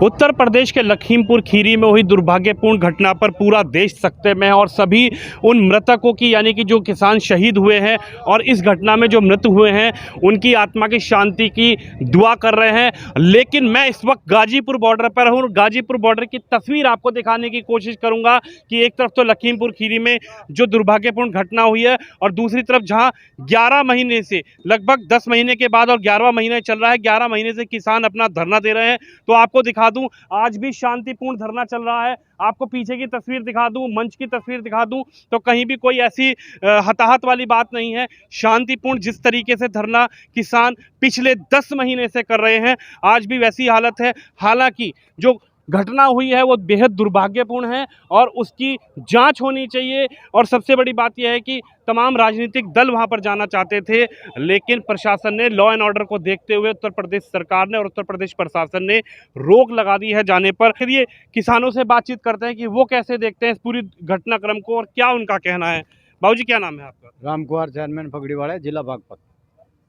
उत्तर प्रदेश के लखीमपुर खीरी में हुई दुर्भाग्यपूर्ण घटना पर पूरा देश सख्ते में है और सभी उन मृतकों की यानी कि जो किसान शहीद हुए हैं और इस घटना में जो मृत हुए हैं उनकी आत्मा की शांति की दुआ कर रहे हैं। लेकिन मैं इस वक्त गाजीपुर बॉर्डर पर हूँ। गाजीपुर बॉर्डर की तस्वीर आपको दिखाने की कोशिश करूँगा कि एक तरफ तो लखीमपुर खीरी में जो दुर्भाग्यपूर्ण घटना हुई है और दूसरी तरफ जहाँ 11 महीने से लगभग 10 महीने के बाद और 11वां महीना चल रहा है, 11 महीने से किसान अपना धरना दे रहे हैं। तो आपको दिखा दूं, आज भी शांतिपूर्ण धरना चल रहा है। आपको पीछे की तस्वीर दिखा दूं, मंच की तस्वीर दिखा दूं, तो कहीं भी कोई ऐसी हताहत वाली बात नहीं है। शांतिपूर्ण जिस तरीके से धरना किसान पिछले 10 महीने से कर रहे हैं, आज भी वैसी हालत है। हालांकि जो घटना हुई है वो बेहद दुर्भाग्यपूर्ण है और उसकी जांच होनी चाहिए। और सबसे बड़ी बात यह है कि तमाम राजनीतिक दल वहां पर जाना चाहते थे, लेकिन प्रशासन ने लॉ एंड ऑर्डर को देखते हुए उत्तर प्रदेश सरकार ने और उत्तर प्रदेश प्रशासन ने रोक लगा दी है जाने पर। फिर ये किसानों से बातचीत करते हैं कि वो कैसे देखते हैं इस पूरी घटनाक्रम को और क्या उनका कहना है। बाबूजी, क्या नाम है आपका? राम कुमार, चेयरमैन पगड़ीवाड़ा, जिला बागपत।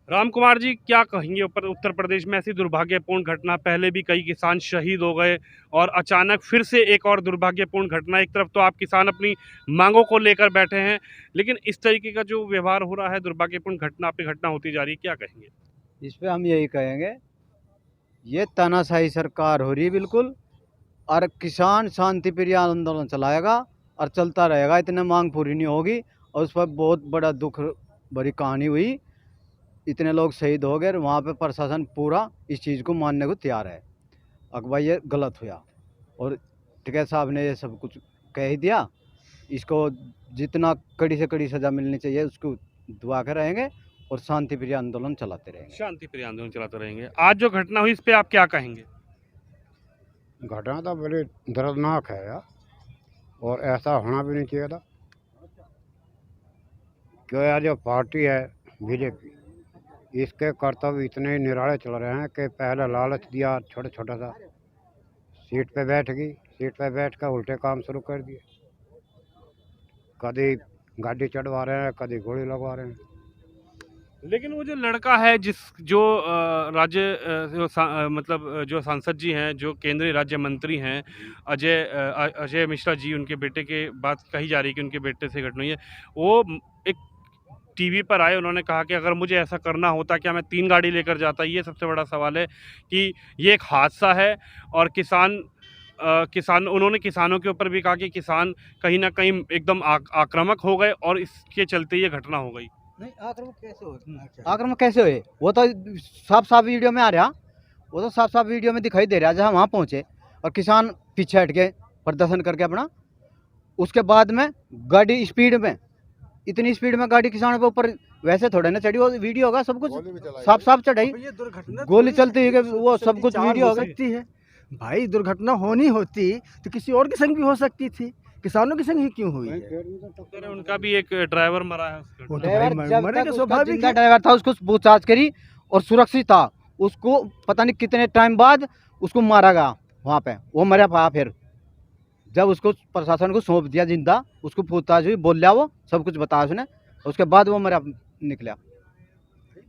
राम कुमार जी, क्या कहेंगे उत्तर प्रदेश में ऐसी दुर्भाग्यपूर्ण घटना? पहले भी कई किसान शहीद हो गए और अचानक फिर से एक और दुर्भाग्यपूर्ण घटना। एक तरफ तो आप किसान अपनी मांगों को लेकर बैठे हैं, लेकिन इस तरीके का जो व्यवहार हो रहा है, दुर्भाग्यपूर्ण घटना पे घटना होती जा रही है, क्या कहेंगे इस पे हम यही कहेंगे, ये तानाशाही सरकार हो रही है बिल्कुल। और किसान शांति प्रिय आंदोलन चलाएगा और चलता रहेगा, इतने मांग पूरी नहीं होगी। और उस पर बहुत बड़ा दुख भरी कहानी हुई, इतने लोग शहीद हो गए। वहाँ पे प्रशासन पूरा इस चीज़ को मानने को तैयार है। अकबर ये गलत हुआ और टिकैत साहब ने ये सब कुछ कह ही दिया। इसको जितना कड़ी से कड़ी सज़ा मिलनी चाहिए उसको दुआ कर रहेंगे और शांति प्रिय आंदोलन चलाते रहेंगे। शांति प्रिय आंदोलन चलाते रहेंगे। आज जो घटना हुई इस पे आप क्या कहेंगे? घटना तो बड़ी दर्दनाक है यार, और ऐसा होना भी नहीं चाहिए था। क्यों यार, जो पार्टी है बीजेपी, इसके कर्तव्य इतने निराले चल रहे हैं कि पहले लालच दिया, छोटा छोटा सा सीट पे बैठ गई, सीट पे बैठ कर उल्टे काम शुरू कर दिए। कभी गाड़ी चढ़वा रहे हैं, कभी गोली लगवा रहे हैं। लेकिन वो जो लड़का है जो मतलब जो सांसद जी हैं, जो केंद्रीय राज्य मंत्री हैं, अजय मिश्रा जी, उनके बेटे के बात कही जा रही है कि उनके बेटे से घटना हुई है। वो एक टीवी पर आए, उन्होंने कहा कि अगर मुझे ऐसा करना होता क्या मैं 3 गाड़ी लेकर जाता। ये सबसे बड़ा सवाल है कि ये एक हादसा है और किसान उन्होंने किसानों के ऊपर भी कहा कि किसान कहीं ना कहीं एकदम आक्रामक हो गए और इसके चलते ये घटना हो गई। नहीं, आक्रमण कैसे हुए? आक्रमण कैसे हुए? वो तो साफ साफ वीडियो में आ रहा, वो तो साफ साफ वीडियो में दिखाई दे रहा। जहाँ वहाँ पहुँचे और किसान पीछे हट के प्रदर्शन करके अपना, उसके बाद में गाड़ी स्पीड में, इतनी स्पीड में गाड़ी किसानों के ऊपर वैसे थोड़े ना चढ़ी। वो वीडियो होगा, सब कुछ साफ साफ चढ़ाई, गोली चलती है, वो सब कुछ वीडियो हो सकती है। भाई, दुर्घटना होनी होती तो किसी और के संग भी हो सकती थी, किसानों के संग ही क्यों हुई है? उनका भी एक ड्राइवर मरा है। वो तो भाई मरेगा, स्वाभाविक है। ड्राइवर था, उसको पूछताछ करी और सुरक्षित था। उसको पता नहीं कितने टाइम बाद उसको मारा गया वहाँ पे, वो मरा था। फिर जब उसको प्रशासन को सौंप दिया जिंदा, उसको पूछताछ हुई, बोल लिया, वो सब कुछ बताया उसने, उसके बाद वो मरा निकला।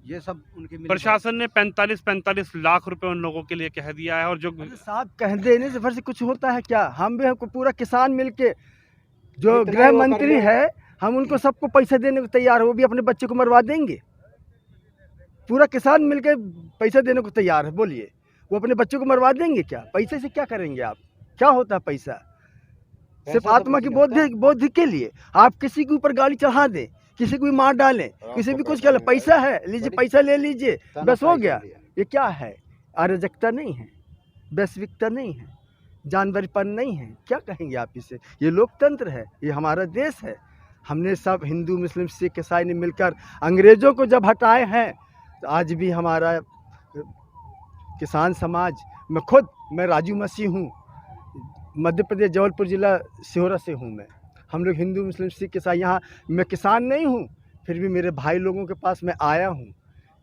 ये सब उनके प्रशासन ने 45 लाख रुपए उन लोगों के लिए कह दिया है। और जो साहब, कह देने से फिर से कुछ होता है क्या? हम भी पूरा किसान मिलके, जो गृह मंत्री है, हम उनको सबको पैसे देने को तैयार है। वो भी अपने बच्चे को मरवा देंगे। पूरा किसान मिलके पैसे देने को तैयार है। बोलिए, वो अपने बच्चों को मरवा देंगे क्या? पैसे से क्या करेंगे आप? क्या होता है पैसा? सिर्फ आत्मा की बोध के लिए आप किसी के ऊपर गाड़ी चढ़ा दें, किसी को भी मार डालें, किसी भी कुछ कर ले। पैसा है, लीजिए, पैसा ले लीजिए, बस हो गया। ये क्या है? अराजकता नहीं है, वैश्विकता नहीं है, जानवरपन नहीं है, क्या कहेंगे आप इसे? ये लोकतंत्र है, ये हमारा देश है। हमने सब हिंदू, मुस्लिम, सिख, ईसाई ने मिलकर अंग्रेज़ों को जब हटाए हैं, तो आज भी हमारा किसान समाज, मैं राजू मसीह हूँ, मध्य प्रदेश जबलपुर ज़िला सिहोरा से हूँ मैं। हम लोग हिंदू, मुस्लिम, सिख, ईसाई, यहाँ मैं किसान नहीं हूँ, फिर भी मेरे भाई लोगों के पास मैं आया हूँ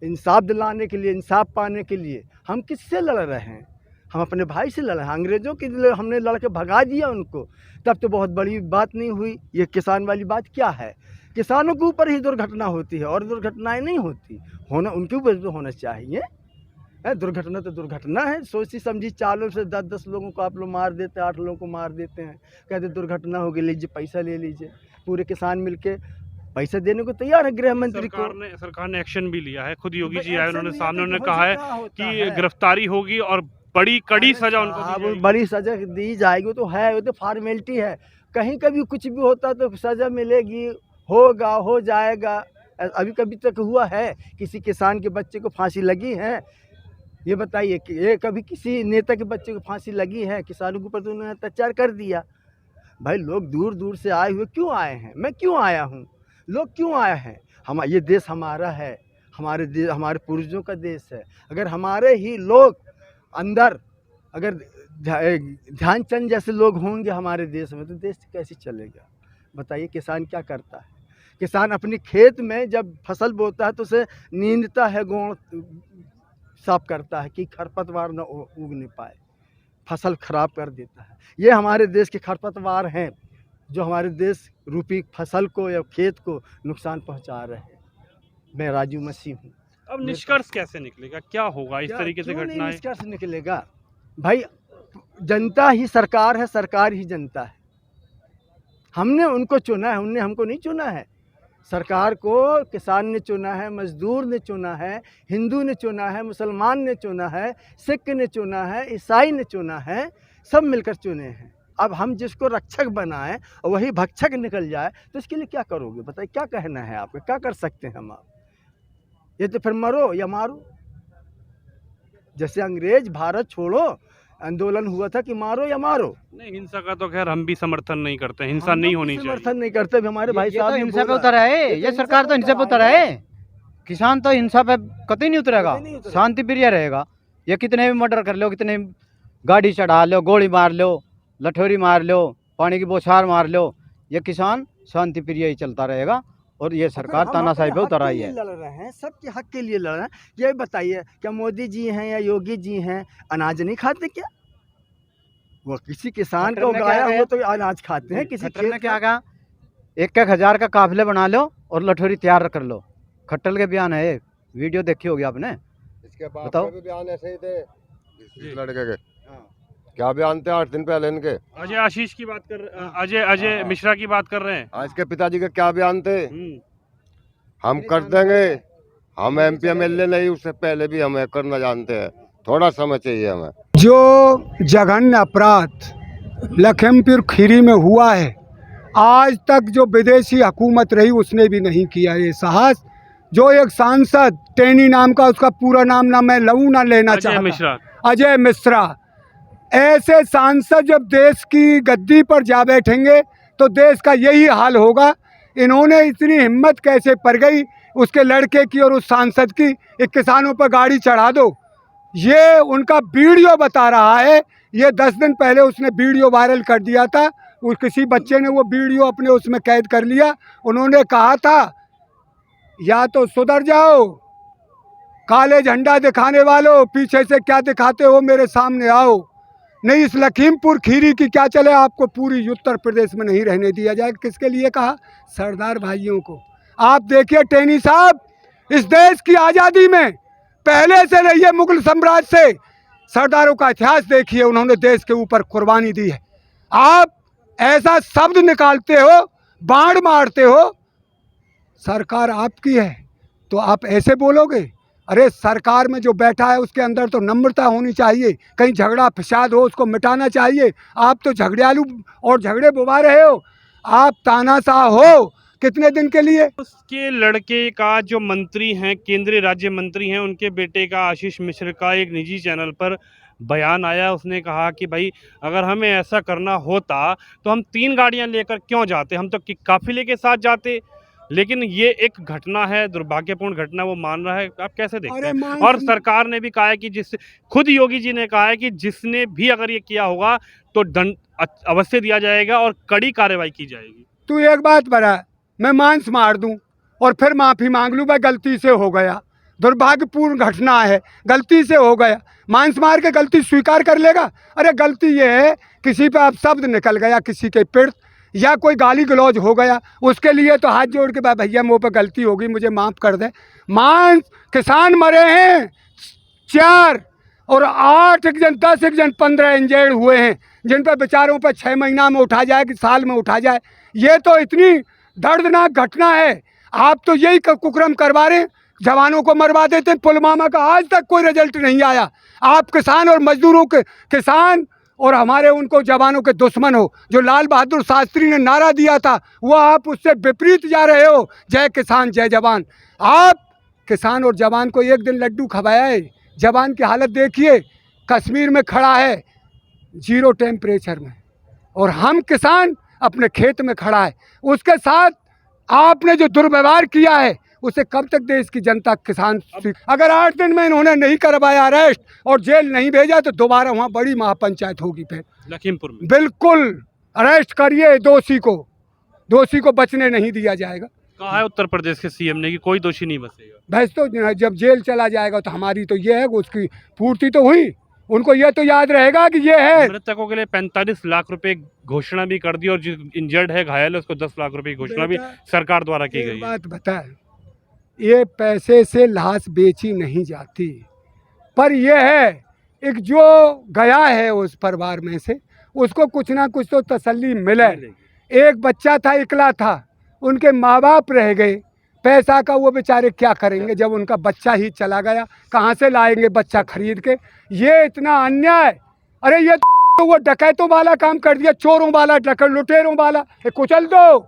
इंसाफ दिलाने के लिए, इंसाफ पाने के लिए। हम किससे लड़ रहे हैं? हम अपने भाई से लड़ रहे हैं। अंग्रेज़ों के लिए हमने लड़ के भगा दिया उनको, तब तो बहुत बड़ी बात नहीं हुई। ये किसान वाली बात क्या है? किसानों के ऊपर ही दुर्घटना होती है और दुर्घटनाएँ नहीं होती। होना उनके ऊपर तो होना चाहिए। दुर्घटना तो दुर्घटना है, सोची समझी चालों से 10-10 लोगों को आप लोग मार देते हैं, 8 लोगों को मार देते हैं, कहते दुर्घटना हो गई, लीजिए पैसा ले लीजिए। पूरे किसान मिलके पैसा देने को तैयार है गृह मंत्री को। सरकार ने एक्शन भी लिया है, खुद योगी जी भाई आए, एक्शन उन्होंने लिया सामने तो उन्होंने हो कहा है सकता होता कि है। गिरफ्तारी होगी और बड़ी कड़ी सजा उनको दी अब जाएगी। बड़ी सजा दी जाएगी, वो तो है, वो तो फॉर्मेलिटी है। कहीं कभी कुछ भी होता तो सजा मिलेगी, होगा, हो जाएगा। अभी कभी तक हुआ है किसी किसान के बच्चे को फांसी लगी है? ये बताइए कि ये कभी किसी नेता के बच्चे को फांसी लगी है? किसानों के ऊपर तो उन्होंने अत्याचार कर दिया। भाई लोग दूर दूर से आए हुए क्यों आए हैं? मैं क्यों आया हूँ? लोग क्यों आए हैं? ये देश हमारा है, हमारे देश, हमारे पूर्वजों का देश है। अगर हमारे ही लोग अंदर, अगर ध्यानचंद जैसे लोग होंगे हमारे देश में, तो देश कैसे चलेगा? बताइए। किसान क्या करता है? किसान अपने खेत में जब फसल बोता है तो उसे नींदता है, गोड़ साफ करता है कि खरपतवार न उग नहीं पाए, फसल खराब कर देता है। ये हमारे देश के खरपतवार हैं जो हमारे देश रूपी फसल को या खेत को नुकसान पहुंचा रहे हैं। मैं राजू मसीह हूँ। अब निष्कर्ष कैसे निकलेगा, क्या होगा इस तरीके से क्यों नहीं घटनाएं? निष्कर्ष निकलेगा? भाई जनता ही सरकार है, सरकार ही जनता है। हमने उनको चुना है, उनने हमको नहीं चुना है। सरकार को किसान ने चुना है, मजदूर ने चुना है, हिंदू ने चुना है, मुसलमान ने चुना है, सिख ने चुना है, ईसाई ने चुना है, सब मिलकर चुने हैं। अब हम जिसको रक्षक बनाएं और वही भक्षक निकल जाए तो इसके लिए क्या करोगे? बताइए, क्या कहना है आपको? क्या कर सकते हैं हम आप? ये तो फिर मरो या मारो। जैसे अंग्रेज भारत छोड़ो आंदोलन हुआ था कि मारो या मारो। नहीं, हिंसा का तो खैर हम भी समर्थन नहीं करते, हिंसा नहीं होनी चाहिए। समर्थन नहीं करते। हमारे भाई ये साहब तो ने हिंसा पे बोला। उतरा है, ये सरकार तो हिंसा पे उतरा है। किसान तो हिंसा पे कतई नहीं उतरेगा, कतई नहीं उतरेगा। शांति प्रिय रहेगा। ये कितने भी मर्डर कर लो, कितने गाड़ी चढ़ा लो, गोली मार लो, लठोरी मार लो, पानी की बौछार मार लो, ये किसान शांति प्रिय ही चलता रहेगा। और ये सरकार हम तानाशाही पे अपने उतर हक आई के है। लिए लड़ रहे हैं, सबके हक के लिए लड़ रहे हैं। ये बताइए, क्या मोदी जी हैं या योगी जी हैं अनाज नहीं खाते क्या? वो किसी किसान खट्टर को ने क्या उगाया कहा? हुआ तो अनाज खाते हैं। किसी खट्टर ने खेत क्या कहा? 1-1 हजार का काफिले बना लो और लठोरी तैयार कर लो। खट्टर के बयान है ये, वीडियो देखी होगी आपने। इसके बाप बताओ। के भी बयान ऐसे ही थे जी। इस लड़के के। हाँ। क्या बयान थे 8 दिन पहले इनके? अजय आशीष की बात कर, अजय मिश्रा की बात कर रहे हैं। आज के पिताजी के क्या बयान थे? हम मेरे कर सामने देंगे, है। हम MP MLA नहीं, उससे पहले भी हमें करना जानते हैं, थोड़ा समय चाहिए हमें। जो जघन्य अपराध लखीमपुर खीरी में हुआ है, आज तक जो विदेशी हुकूमत रही उसने भी नहीं किया ये साहस। जो एक सांसद टेनी नाम का, उसका पूरा नाम ना मैं लऊं ना लेना अजय चाहता, मिश्रा। अजय मिश्रा, ऐसे सांसद जब देश की गद्दी पर जा बैठेंगे तो देश का यही हाल होगा। इन्होंने इतनी हिम्मत कैसे पड़ गई उसके लड़के की और उस सांसद की, एक किसानों पर गाड़ी चढ़ा दो। ये उनका वीडियो बता रहा है। ये 10 दिन पहले उसने वीडियो वायरल कर दिया था, उस किसी बच्चे ने वो वीडियो अपने उसमें कैद कर लिया। उन्होंने कहा था या तो सुधर जाओ, काले झंडा दिखाने वालों, पीछे से क्या दिखाते हो, मेरे सामने आओ, नहीं इस लखीमपुर खीरी की क्या चले, आपको पूरी उत्तर प्रदेश में नहीं रहने दिया जाएगा। किसके लिए कहा? सरदार भाइयों को। आप देखिए टेनी साहब, इस देश की आज़ादी में पहले से रही है, मुगल साम्राज्य से सरदारों का इतिहास देखिए, उन्होंने देश के ऊपर कुर्बानी दी है। आप ऐसा शब्द निकालते हो, बाण मारते हो, सरकार आपकी है तो आप ऐसे बोलोगे? अरे सरकार में जो बैठा है उसके अंदर तो नम्रता होनी चाहिए, कहीं झगड़ा फसाद हो उसको मिटाना चाहिए। आप तो झगड़ियालू और झगड़े बुवा रहे हो, आप तानाशाह हो। कितने दिन के लिए? उसके लड़के का जो मंत्री हैं, केंद्रीय राज्य मंत्री हैं, उनके बेटे का आशीष मिश्र का एक निजी चैनल पर बयान आया। उसने कहा कि भाई अगर हमें ऐसा करना होता तो हम 3 गाड़ियां लेकर क्यों जाते, हम तो काफिले के साथ जाते। लेकिन ये एक घटना है, दुर्भाग्यपूर्ण घटना, वो मान रहा है। आप कैसे देखते हैं? और सरकार ने भी कहा है कि खुद योगी जी ने कहा है कि जिसने भी अगर ये किया होगा तो दंड अवश्य दिया जाएगा और कड़ी कार्रवाई की जाएगी। तू एक बात बता, मैं मांस मार दूं और फिर माफ़ी मांग लूँ, भाई गलती से हो गया, दुर्भाग्यपूर्ण घटना है, गलती से हो गया, मांस मार के गलती स्वीकार कर लेगा? अरे गलती ये है किसी पे आप शब्द निकल गया, किसी के पिट या कोई गाली गलौज हो गया, उसके लिए तो हाथ जोड़ के भैया मुँह पे गलती होगी, मुझे माफ़ कर दे। मांस किसान मरे हैं, 4 और 8 एक जन 10 एक जन 15 इंजर्ड हुए हैं, जिन पर बेचारों पर 6 महीना में उठा जाए कि साल में उठा जाए। ये तो इतनी दर्दनाक घटना है। आप तो यही कुकर्म करवा रहे हैं, जवानों को मरवा देते हैं। पुलवामा का आज तक कोई रिजल्ट नहीं आया। आप किसान और मजदूरों के किसान और हमारे उनको जवानों के दुश्मन हो। जो लाल बहादुर शास्त्री ने नारा दिया था वो आप उससे विपरीत जा रहे हो। जय किसान जय जवान। आप किसान और जवान को एक दिन लड्डू खवाया है। जवान की हालत देखिए, कश्मीर में खड़ा है 0 टेम्परेचर में, और हम किसान अपने खेत में खड़ा है। उसके साथ आपने जो दुर्व्यवहार किया है उसे कब तक देश की जनता किसान अगर 8 दिन में इन्होंने नहीं करवाया अरेस्ट और जेल नहीं भेजा तो दोबारा वहाँ बड़ी महापंचायत होगी। फिर लखीमपुर में बिल्कुल अरेस्ट करिए दोषी को बचने नहीं दिया जाएगा। कहा है उत्तर प्रदेश के सीएम ने कि कोई दोषी नहीं बचेगा। बस तो जब जेल चला जाएगा तो हमारी तो ये है उसकी पूर्ति तो हुई। उनको ये तो याद रहेगा कि ये है। मृतकों के लिए 45 लाख रुपए घोषणा भी कर दी और जो इंजर्ड है घायल है उसको 10 लाख रुपए की घोषणा भी सरकार द्वारा की गई है। बात बता, ये पैसे से लाश बेची नहीं जाती, पर यह है एक जो गया है उस परिवार में से उसको कुछ ना कुछ तो तसल्ली मिले। एक बच्चा था, इकला था, उनके माँ बाप रह गए, पैसा का वो बेचारे क्या करेंगे जब उनका बच्चा ही चला गया। कहाँ से लाएंगे बच्चा खरीद के? ये इतना अन्याय। अरे ये तो वो डकैतों वाला काम कर दिया, चोरों वाला, लुटेरों वाला। कुचल दो।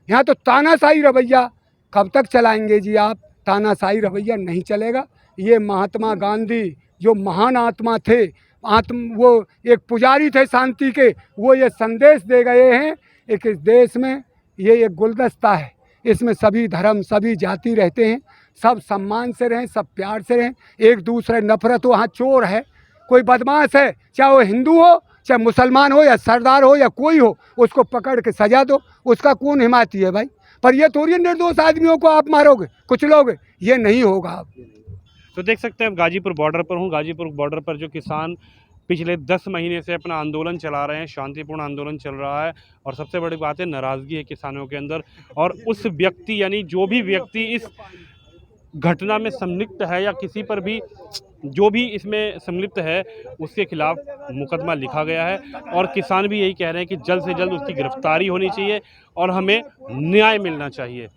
यहाँ तो तानाशाही रवैया कब तक चलाएंगे जी आप? तानाशाही रवैया नहीं चलेगा। ये महात्मा गांधी जो महान आत्मा थे, वो एक पुजारी थे शांति के, वो ये संदेश दे गए हैं कि इस देश में ये एक गुलदस्ता है, इसमें सभी धर्म सभी जाति रहते हैं, सब सम्मान से रहें, सब प्यार से रहें, एक दूसरे नफरत हो। वहाँ चोर है, कोई बदमाश है, चाहे वो हिंदू हो, चाहे मुसलमान हो, या सरदार हो, या कोई हो, उसको पकड़ के सजा दो। उसका कौन हिमायती है भाई? पर ये थोड़ी निर्दोष आदमियों को आप मारोगे, कुचलोगे, ये नहीं होगा। आप तो देख सकते हैं गाजीपुर बॉर्डर पर हूँ। गाजीपुर बॉर्डर पर जो किसान पिछले 10 महीने से अपना आंदोलन चला रहे हैं, शांतिपूर्ण आंदोलन चल रहा है, और सबसे बड़ी बात है नाराज़गी है किसानों के अंदर। और उस व्यक्ति यानी जो भी व्यक्ति इस घटना में संलिप्त है या किसी पर भी जो भी इसमें संलिप्त है उसके खिलाफ मुकदमा लिखा गया है। और किसान भी यही कह रहे हैं कि जल्द से जल्द उसकी गिरफ्तारी होनी चाहिए और हमें न्याय मिलना चाहिए।